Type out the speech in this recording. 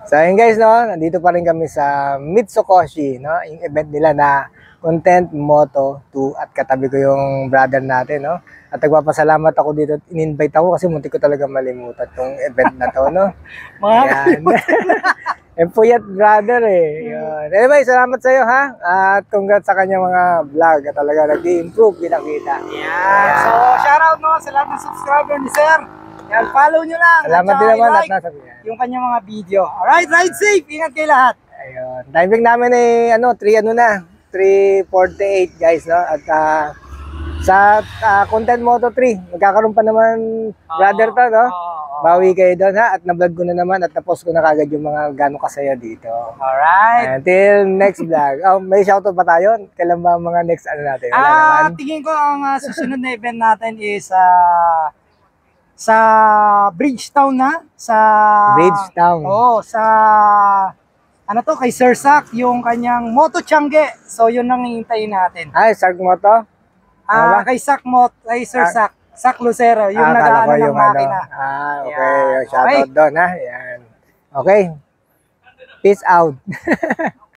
So ayun guys, no, nandito pa rin kami sa Mitsukoshi, no, yung event nila na Content Moto 2 at katabi ko yung brother natin, no. At nagpapasalamat ako dito, in-invite ako kasi muntik ko talaga malimutan tong event na to, no. Ayan. Eh, puyat brother eh. Yun. Anyway, salamat sa iyo ha. At congrats sa kanya mga vlog at talaga nag-i-improve kita-kita. Yan. So, shoutout no sa lahat ng subscriber ni Sir. Yan, follow nyo lang. Salamat din naman at like nasa yung kanyang mga video. Alright, ride safe. Ingat kayo lahat. ayun. Timing namin eh, 3:48 guys, no? At sa Content Moto 3, magkakaroon pa naman brother to, no? Bawi kayo doon ha, at na-vlog ko na naman at na-post ko na kagad yung mga gano'ng kasaya dito. Alright. Until next vlog. Oh, may shoutout pa tayo? Kailan ba ang mga next ano natin? Wala naman. Tingin ko ang susunod na event natin is sa Bridgetown na. Sa Bridgetown. sa ano to, kay Sir Sak, yung kanyang Moto Changge. So, yun ang hihintayin natin. Ay, Sark mo to? Kay Sir Sak. Sak Lucero, yung kala ko nag-ano ng yung makina. okay. Yan. Yung shoutout doon ha. Yan. Okay. Peace out.